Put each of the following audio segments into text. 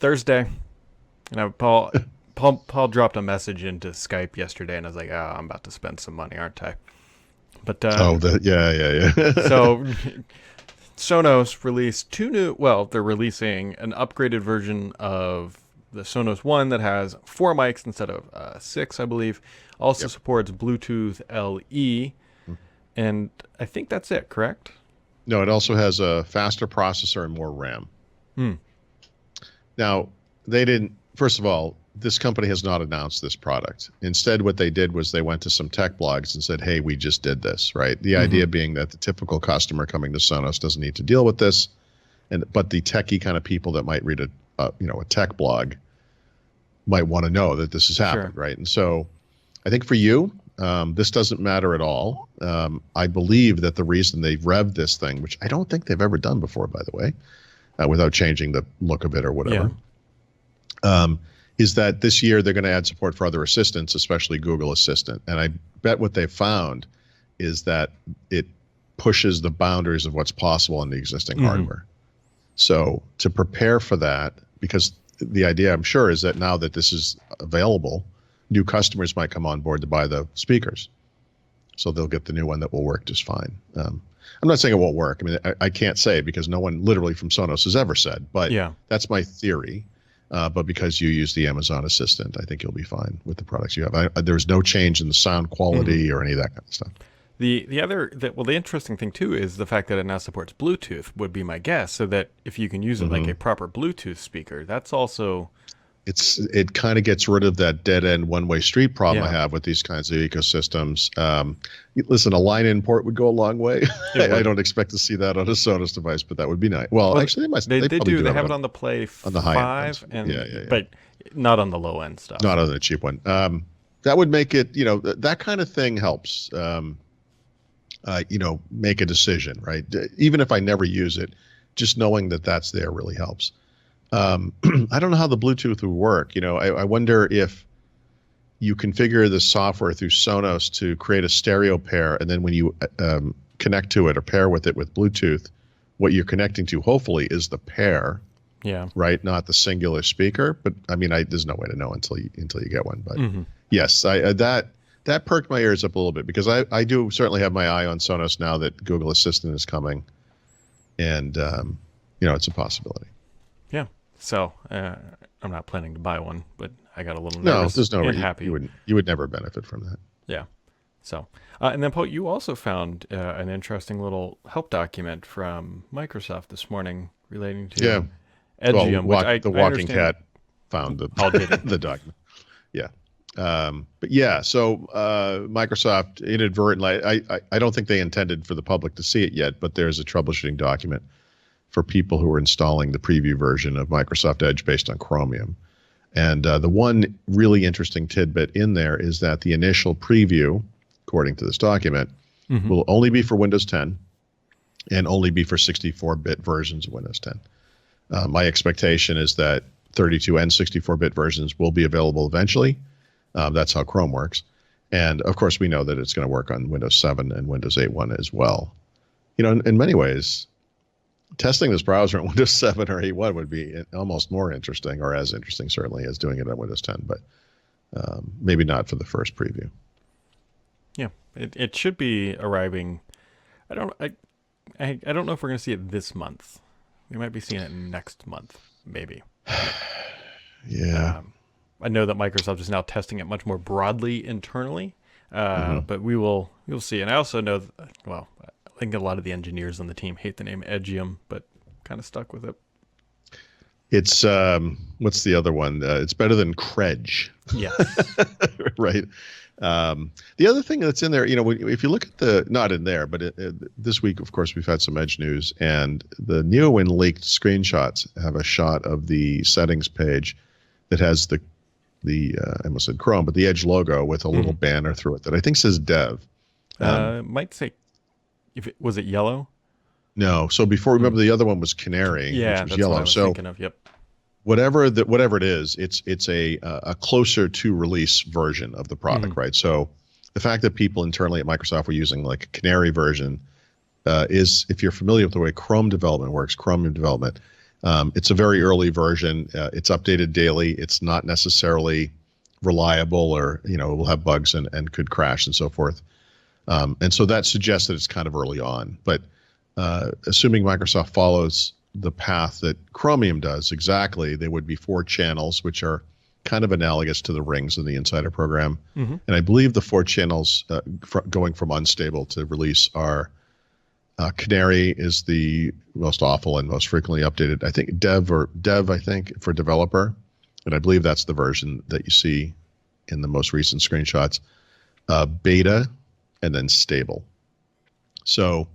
Thursday, and Paul dropped a message into Skype yesterday, and I was like, "Oh, I'm about to spend some money, aren't I?" But Yeah. so Sonos released two new. Well, they're releasing an upgraded version of the Sonos One that has four mics instead of six, I believe. Also Yep. supports Bluetooth LE, and I think that's it. Correct? No, it also has a faster processor and more RAM. Hmm. Now, they didn't, first of all, this company has not announced this product. Instead, what they did was they went to some tech blogs and said, hey, we just did this, right? The idea being that the typical customer coming to Sonos doesn't need to deal with this, but the techie kind of people that might read a tech blog might want to know that this has Sure. happened, right? And so I think for you, this doesn't matter at all. I believe that the reason they've revved this thing, which I don't think they've ever done before, by the way, without changing the look of it or Yeah. whatever, is that this year they're going to add support for other assistants, especially Google Assistant. And I bet what they've found is that it pushes the boundaries of what's possible in the existing hardware. So to prepare for that, because the idea, I'm sure, is that now that this is available, new customers might come on board to buy the speakers. So they'll get the new one that will work just fine. I'm not saying it won't work. I mean, I can't say because no one literally from Sonos has ever said, but Yeah. that's my theory. But because you use the Amazon Assistant, I think you'll be fine with the products you have. There's no change in the sound quality or any of that kind of stuff. The interesting thing too is the fact that it now supports Bluetooth would be my guess, so that if you can use it like a proper Bluetooth speaker, that's also It kind of gets rid of that dead end one-way street problem I Yeah. have with these kinds of ecosystems. Listen, a line-in port would go a long way. It I would. don't expect to see that on a Sonos device, but that would be nice. Well, Well, actually, they probably do. They have have it it on the Play on the high-end 5, ones. and Yeah. but not on the low end stuff. Not on the cheap one. That would make it, that kind of thing helps, make a decision, right? Even if I never use it, just knowing that that's there really helps. I don't know how the Bluetooth would work. I wonder if you configure the software through Sonos to create a stereo pair, and then when you connect to it or pair with it with Bluetooth, what you're connecting to hopefully is the pair, Yeah. right? Not the singular speaker. But I mean, there's no way to know until you get one. But yes, that perked my ears up a little bit because I do certainly have my eye on Sonos now that Google Assistant is coming, and it's a possibility. Yeah. So I'm not planning to buy one, but I got a little No, nervous there's no and reason happy. you would never benefit from that. Yeah. So, and then Paul, you also found an interesting little help document from Microsoft this morning relating to Yeah. Edgium, Well, which the I walking understand. cat found Oh, did it? the document. Yeah. But yeah, so Microsoft inadvertently, I don't think they intended for the public to see it yet, but there's a troubleshooting document for people who are installing the preview version of Microsoft Edge based on Chromium. And the one really interesting tidbit in there is that the initial preview, according to this document, will only be for Windows 10 and only be for 64-bit versions of Windows 10. My expectation is that 32 and 64-bit versions will be available eventually. That's how Chrome works. And of course, we know that it's going to work on Windows 7 and Windows 8.1 as well. In many ways, testing this browser on Windows 7 or 8.1 would be almost more interesting, or as interesting, certainly, as doing it on Windows 10, but maybe not for the first preview. Yeah. It should be arriving. I don't know if we're going to see it this month. We might be seeing it next month, maybe. Yeah. I know that Microsoft is now testing it much more broadly internally, but we'll see. And I also know, I think a lot of the engineers on the team hate the name Edgium, but kind of stuck with it. It's what's the other one? It's better than Credge. Yes. Right. The other thing that's in there, if you look at not in there, but this week, of course, we've had some Edge news, and the Neowin leaked screenshots have a shot of the settings page that has the I almost said Chrome, but the Edge logo with a little banner through it that I think says Dev. Might say, was it yellow? No. So before, remember the other one was Canary, Yeah, which was that's yellow. what I was So thinking of. Yep. whatever it is, it's a closer to release version of the product, right? So the fact that people internally at Microsoft were using like a Canary version is, if you're familiar with the way Chrome development works, Chromium development, It's a very early version. It's updated daily. It's not necessarily reliable, or it will have bugs and could crash and so forth. And so that suggests that it's kind of early on. But assuming Microsoft follows the path that Chromium does exactly, there would be 4 channels, which are kind of analogous to the rings in the Insider program. Mm-hmm. And I believe the 4 channels going from unstable to release are Canary is the most awful and most frequently updated. I think Dev, I think, for developer. And I believe that's the version that you see in the most recent screenshots. Beta, and then stable. So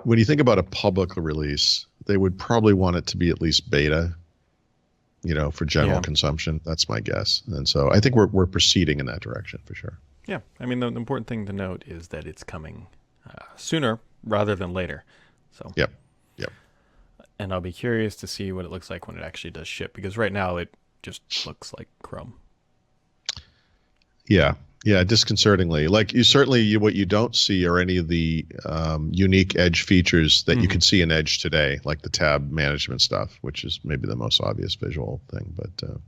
when you think about a public release, they would probably want it to be at least beta, for general consumption. That's my guess. And so I think we're proceeding in that direction for sure. Yeah. I mean, the important thing to note is that it's coming sooner rather than later. So Yep. And I'll be curious to see what it looks like when it actually does ship, because right now it just looks like Chrome. Yeah, disconcertingly. Like what you don't see are any of the unique Edge features that you can see in Edge today, like the tab management stuff, which is maybe the most obvious visual thing. But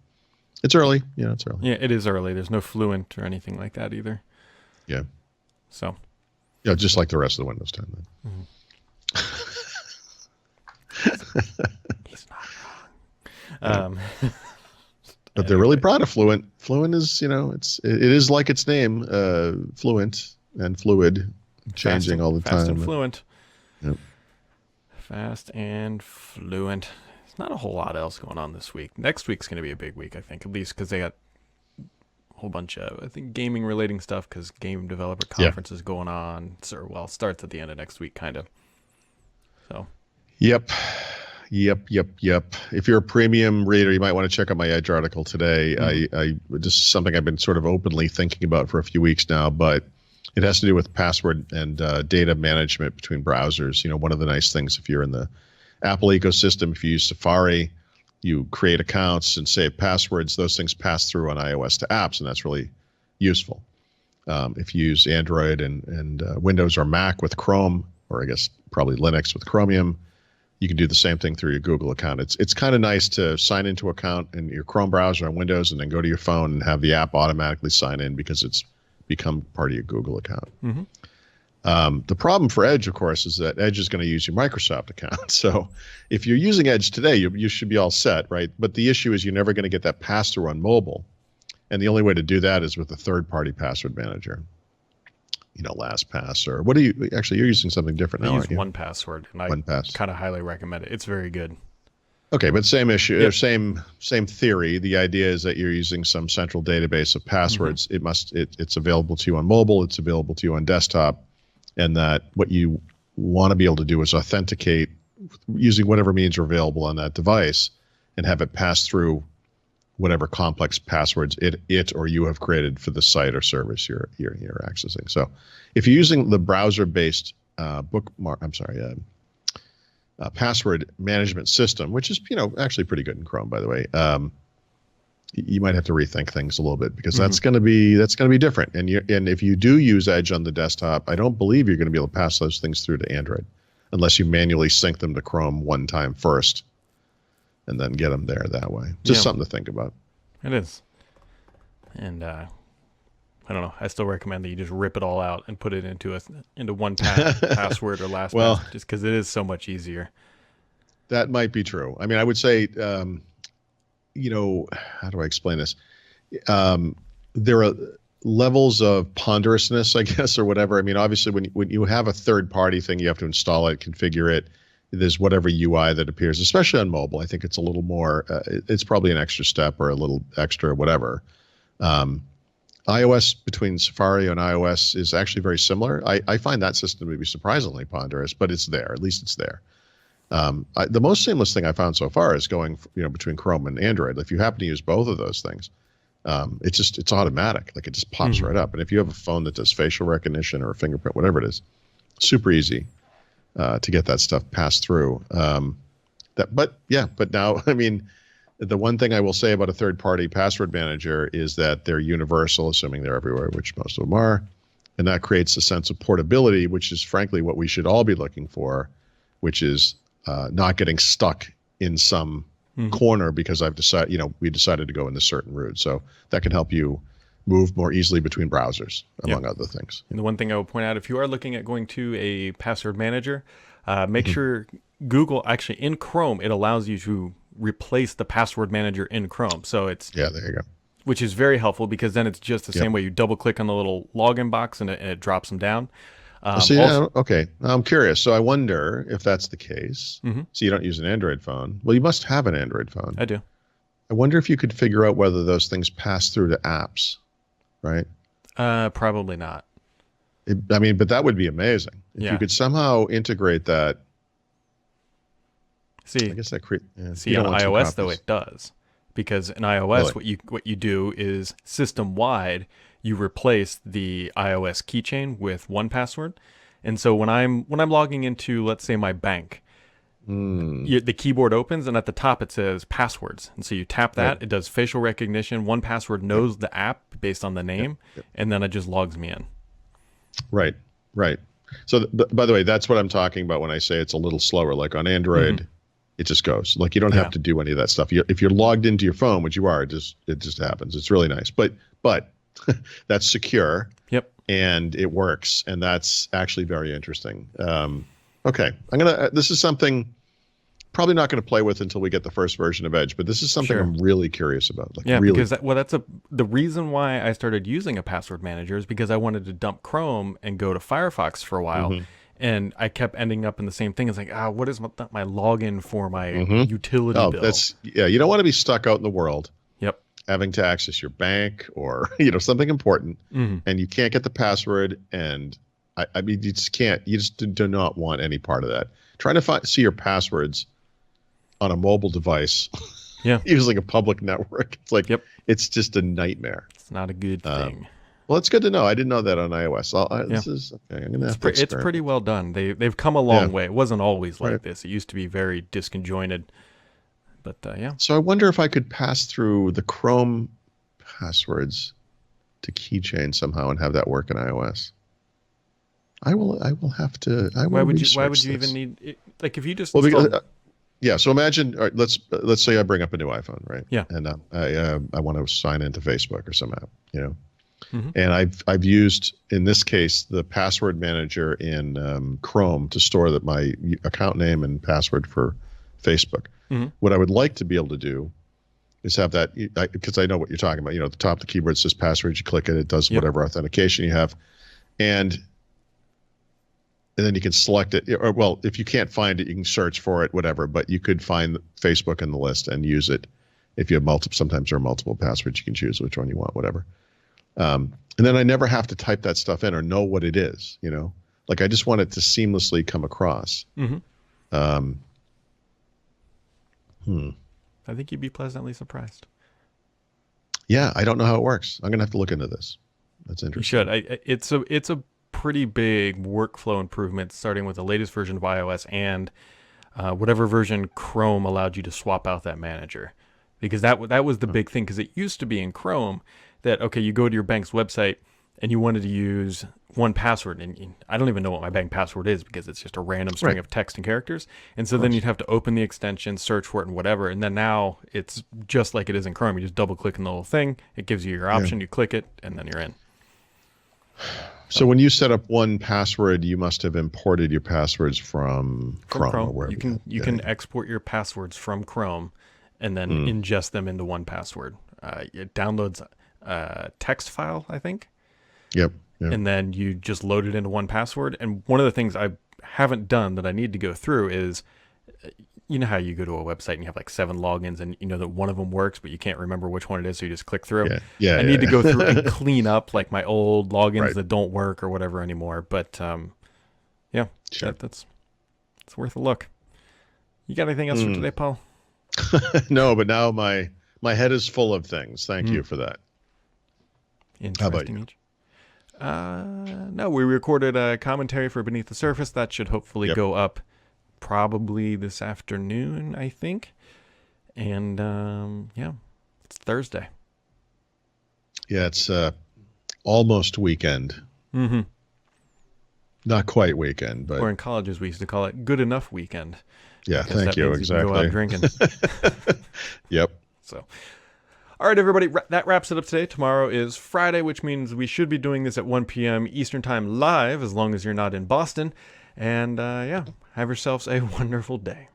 it's early. It's early. Yeah, it is early. There's no Fluent or anything like that either. Yeah. So. Yeah, just like the rest of the Windows 10. Then. Mm-hmm. He's not wrong. But they're really proud of Fluent. Fluent is, it is like its name, fluent and fluid, changing all the time. Fast and fluent. Yep. Fast and fluent. There's not a whole lot else going on this week. Next week's going to be a big week, I think, at least because they got a whole bunch of, I think, gaming relating stuff, because game developer conference is going on. It starts at the end of next week, kind of. So. Yep. If you're a premium reader, you might want to check out my Edge article today. I this is something I've been sort of openly thinking about for a few weeks now, but it has to do with password and data management between browsers. One of the nice things, if you're in the Apple ecosystem, if you use Safari, you create accounts and save passwords. Those things pass through on iOS to apps, and that's really useful. If you use Android and Windows or Mac with Chrome, or I guess probably Linux with Chromium, you can do the same thing through your Google account. It's kind of nice to sign into an account in your Chrome browser on Windows and then go to your phone and have the app automatically sign in, because it's become part of your Google account. Mm-hmm. The problem for Edge, of course, is that Edge is going to use your Microsoft account. So if you're using Edge today, you should be all set, right? But the issue is you're never going to get that pass-through on mobile. And the only way to do that is with a third-party password manager. LastPass, or what you're using something different now, aren't you? 1Password, and I kind of highly recommend it. It's very good. Okay, but same issue, same theory. The idea is that you're using some central database of passwords. Mm-hmm. It's available to you on mobile, it's available to you on desktop, and that what you want to be able to do is authenticate using whatever means are available on that device, and have it pass through whatever complex passwords it or you have created for the site or service you're accessing. So if you're using the browser-based password management system, which is actually pretty good in Chrome, by the way, you might have to rethink things a little bit, because that's going to be different. And if you do use Edge on the desktop, I don't believe you're going to be able to pass those things through to Android, unless you manually sync them to Chrome one time first, and then get them there that way. Just something to think about. It is. And I don't know. I still recommend that you just rip it all out and put it into one password or LastPass, just because it is so much easier. That might be true. I mean, I would say, how do I explain this? There are levels of ponderousness, I guess, or whatever. I mean, obviously, when you have a third-party thing, you have to install it, configure it. There's whatever UI that appears, especially on mobile. I think it's a little more, it's probably an extra step or a little extra whatever. iOS, between Safari and iOS, is actually very similar. I find that system to be surprisingly ponderous, but it's there. At least it's there. The most seamless thing I found so far is going between Chrome and Android. If you happen to use both of those things, it's automatic. Like, it just pops right up. And if you have a phone that does facial recognition or a fingerprint, whatever it is, super easy to get that stuff passed through. But now, I mean, the one thing I will say about a third-party password manager is that they're universal, assuming they're everywhere, which most of them are. And that creates a sense of portability, which is frankly what we should all be looking for, which is not getting stuck in some corner because we decided to go in this certain route. So that can help you move more easily between browsers, among other things. And the one thing I would point out, if you are looking at going to a password manager, make sure Google, actually in Chrome, it allows you to replace the password manager in Chrome. So it's, there you go. Which is very helpful because then it's just the same way. You double click on the little login box and it drops them down. Okay. I'm curious. So I wonder if that's the case. So you don't use an Android phone. Well, you must have an Android phone. I do. I wonder if you could figure out whether those things pass through to apps, right? Probably not. But that would be amazing. If you could somehow integrate that. See, I guess that on iOS, though, it does. Because in iOS, what you do is system-wide, you replace the iOS keychain with 1Password. And so when I'm logging into, let's say, my bank, the keyboard opens and at the top it says passwords. And so you tap that, it does facial recognition. 1Password knows the app based on the name, and then it just logs me in. Right. So, by the way, that's what I'm talking about when I say it's a little slower. Like on Android, it just goes. Like you don't have to do any of that stuff. If you're logged into your phone, which you are, it just happens. It's really nice. But that's secure. Yep. And it works, and that's actually very interesting. Okay, this is something probably not going to play with until we get the first version of Edge, but this is something I'm really curious about. Because the reason why I started using a password manager is because I wanted to dump Chrome and go to Firefox for a while, and I kept ending up in the same thing. It's like, what is my login for my utility bill? You don't want to be stuck out in the world. Yep. Having to access your bank or something important, and you can't get the password, and you just can't. You just do not want any part of that. Trying to see your passwords on a mobile device, using a public network, it's like it's just a nightmare. It's not a good thing. Well, it's good to know. I didn't know that on iOS. This is okay. I'm gonna have to it's pretty well done. They've come a long way. It wasn't always like this. It used to be very disconjointed. But So I wonder if I could pass through the Chrome passwords to keychain somehow and have that work in iOS. I will have to. Why would you even need it? Like if you just so imagine. All right, let's say I bring up a new iPhone, right? Yeah. And I want to sign into Facebook or some app, And I've used, in this case, the password manager in Chrome to store my account name and password for Facebook. What I would like to be able to do is have that, because I know what you're talking about. At the top of the keyboard says password. You click it, it does whatever authentication you have, and then you can select it. Or, well, if you can't find it, you can search for it, whatever. But you could find Facebook in the list and use it. If you have multiple, sometimes there are multiple passwords. You can choose which one you want, whatever. And then I never have to type that stuff in or know what it is. Like I just want it to seamlessly come across. I think you'd be pleasantly surprised. Yeah, I don't know how it works. I'm gonna have to look into this. That's interesting. You should. It's a pretty big workflow improvement, starting with the latest version of iOS and whatever version Chrome allowed you to swap out that manager, because that was the big thing. Because it used to be in Chrome that you go to your bank's website and you wanted to use 1Password, and I don't even know what my bank password is because it's just a random string of text and characters. And so then you'd have to open the extension, search for it, and whatever. And then now it's just like it is in Chrome. You just double click on the little thing. It gives you your option. You click it, and then you're in. So when you set up 1Password, you must have imported your passwords from Chrome. Or wherever you can export your passwords from Chrome and then ingest them into 1Password. It downloads a text file, I think. Yep. And then you just load it into 1Password. And one of the things I haven't done that I need to go through is, you know how you go to a website and you have like 7 logins and you know that one of them works, but you can't remember which one it is, so you just click through. I need to go through and clean up like my old logins that don't work or whatever anymore. But that's it's worth a look. You got anything else for today, Paul? No, but now my head is full of things. Thank you for that. Interesting. How about you? No, we recorded a commentary for Beneath the Surface. That should hopefully go up probably this afternoon, I think. And it's Thursday. Yeah, it's almost weekend. Not quite weekend, but or in colleges we used to call it good enough weekend. yeah, Because thank that you. means Exactly. You can go out drinking. Yep. So, all right, everybody, that wraps it up today. Tomorrow is Friday, which means we should be doing this at 1 p.m. Eastern Time live, as long as you're not in Boston. And yeah, have yourselves a wonderful day.